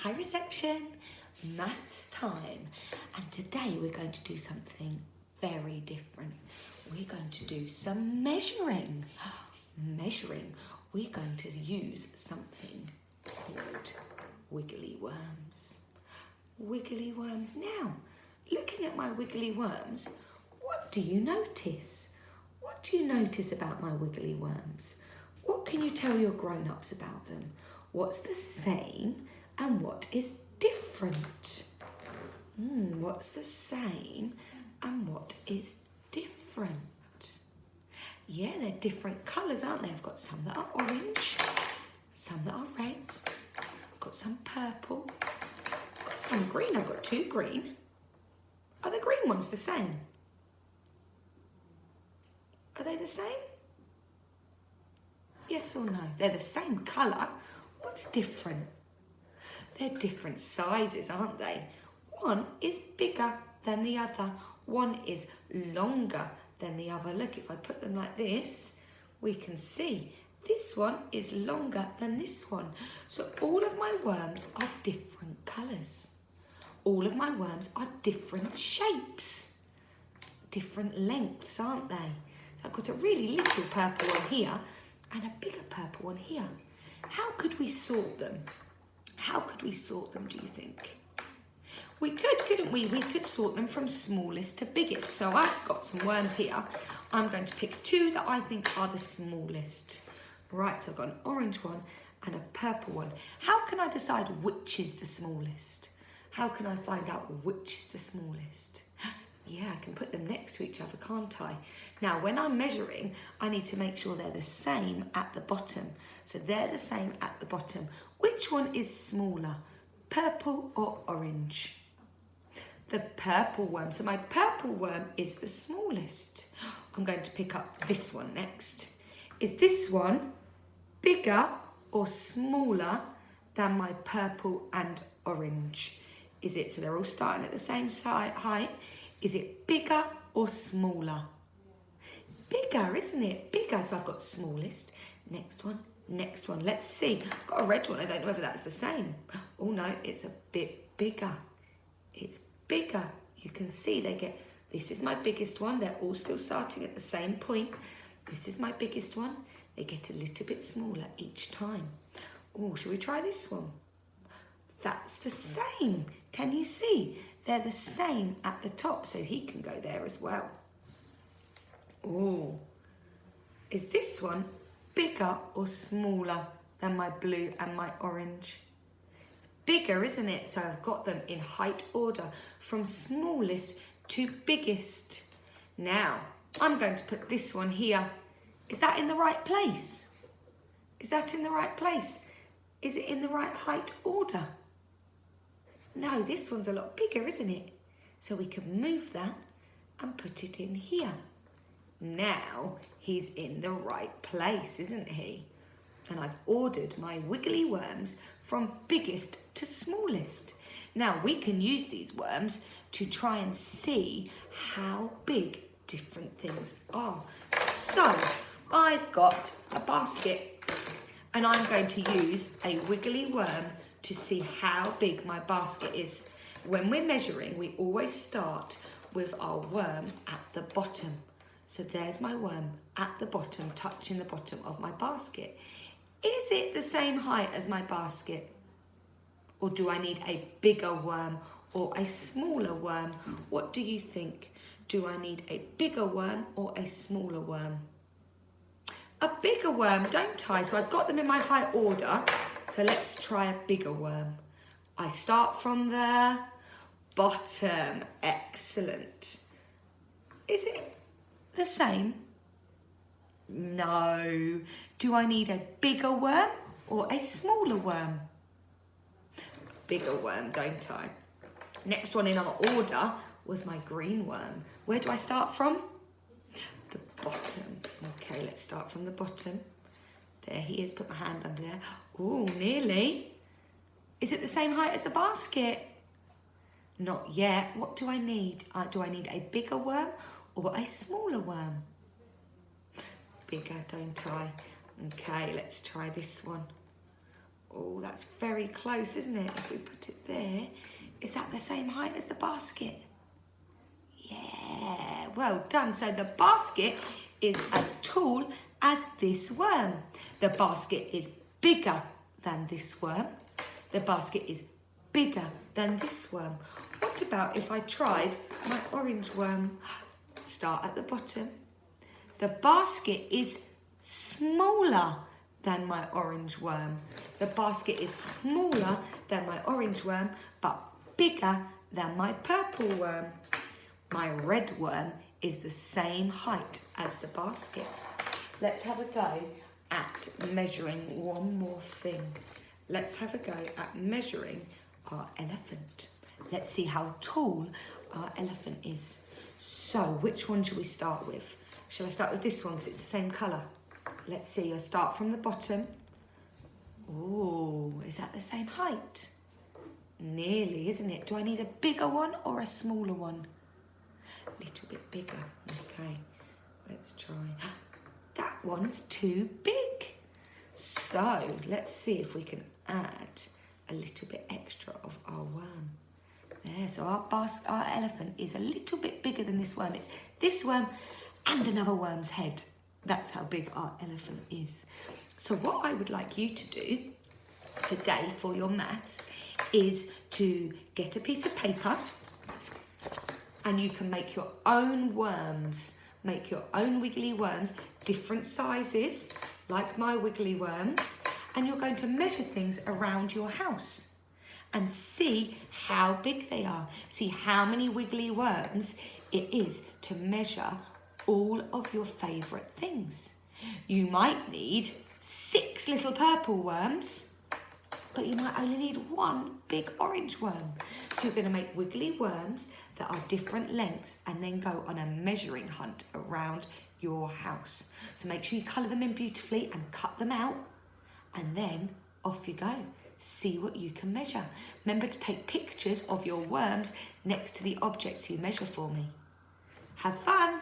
Hi reception, maths time, and today we're going to do something very different. We're going to do some measuring. Measuring, we're going to use something called wiggly worms. Wiggly worms. Now, looking at my wiggly worms, what do you notice? What do you notice about my wiggly worms? What can you tell your grown-ups about them? What's the same and what is different? What's the same and what is different? Yeah, they're different colours, aren't they? I've got some that are orange, some that are red, I've got some purple, I've got some green. I've got two green. Are the green ones the same? Are they the same? Yes or no? They're the same colour. What's different? They're different sizes, aren't they? One is bigger than the other. One is longer than the other. Look, if I put them like this, we can see this one is longer than this one. So all of my worms are different colours. All of my worms are different shapes. Different lengths, aren't they? So I've got a really little purple one here and a bigger purple one here. How could we sort them? How could we sort them, do you think? We could, couldn't we? We could sort them from smallest to biggest. So I've got some worms here. I'm going to pick two that I think are the smallest. Right, so I've got an orange one and a purple one. How can I decide which is the smallest? How can I find out which is the smallest? Yeah, I can put them next to each other, can't I? Now, when I'm measuring, I need to make sure they're the same at the bottom. So they're the same at the bottom. Which one is smaller, purple or orange? The purple worm. So my purple worm is the smallest. I'm going to pick up this one next. Is this one bigger or smaller than my purple and orange? Is it, so they're all starting at the same height. Is it bigger or smaller? Bigger, isn't it? Bigger, so I've got smallest. Next one, next one. Let's see. I've got a red one. I don't know whether that's the same. Oh no, it's a bit bigger. It's bigger. You can see they get, this is my biggest one. They're all still starting at the same point. This is my biggest one. They get a little bit smaller each time. Oh, shall we try this one? That's the same. Can you see? They're the same at the top, so he can go there as well. Oh, is this one bigger or smaller than my blue and my orange? Bigger, isn't it? So I've got them in height order from smallest to biggest. Now, I'm going to put this one here. Is that in the right place? Is that in the right place? Is it in the right height order? No, this one's a lot bigger, isn't it? So we can move that and put it in here. Now he's in the right place, isn't he? And I've ordered my wiggly worms from biggest to smallest. Now we can use these worms to try and see how big different things are. So I've got a basket and I'm going to use a wiggly worm to see how big my basket is. When we're measuring, we always start with our worm at the bottom. So there's my worm at the bottom, touching the bottom of my basket. Is it the same height as my basket? Or do I need a bigger worm or a smaller worm? What do you think? Do I need a bigger worm or a smaller worm? A bigger worm, don't I? So I've got them in my height order. So let's try a bigger worm. I start from the bottom. Excellent. Is it the same? No. Do I need a bigger worm or a smaller worm? Bigger worm, don't I? Next one in our order was my green worm. Where do I start from? The bottom. Okay, let's start from the bottom. There he is, put my hand under there. Oh, nearly. Is it the same height as the basket? Not yet. What do I need? Do I need a bigger worm or a smaller worm? Bigger, don't I? Okay, let's try this one. Oh, that's very close, isn't it? If we put it there, is that the same height as the basket? Yeah, well done. So the basket is as tall as this worm. The basket is bigger than this worm. The basket is bigger than this worm. What about if I tried my orange worm? Start at the bottom. The basket is smaller than my orange worm. The basket is smaller than my orange worm, but bigger than my purple worm. My red worm is the same height as the basket. Let's have a go at measuring one more thing. Let's have a go at measuring our elephant. Let's see how tall our elephant is. So, which one should we start with? Shall I start with this one because it's the same colour? Let's see, I'll start from the bottom. Oh, is that the same height? Nearly, isn't it? Do I need a bigger one or a smaller one? A little bit bigger. Okay, let's try. That one's too big. So, let's see if we can add a little bit extra of our worm. There, so our elephant is a little bit bigger than this worm. It's this worm and another worm's head. That's how big our elephant is. So what I would like you to do today for your maths is to get a piece of paper and you can make your own worms. Make your own wiggly worms, different sizes, like my wiggly worms, and you're going to measure things around your house and see how big they are. See how many wiggly worms it is to measure all of your favourite things. You might need 6 little purple worms, but you might only need 1 big orange worm. So you're going to make wiggly worms that are different lengths and then go on a measuring hunt around your house. So make sure you colour them in beautifully and cut them out, and then off you go. See what you can measure. Remember to take pictures of your worms next to the objects you measure for me. Have fun!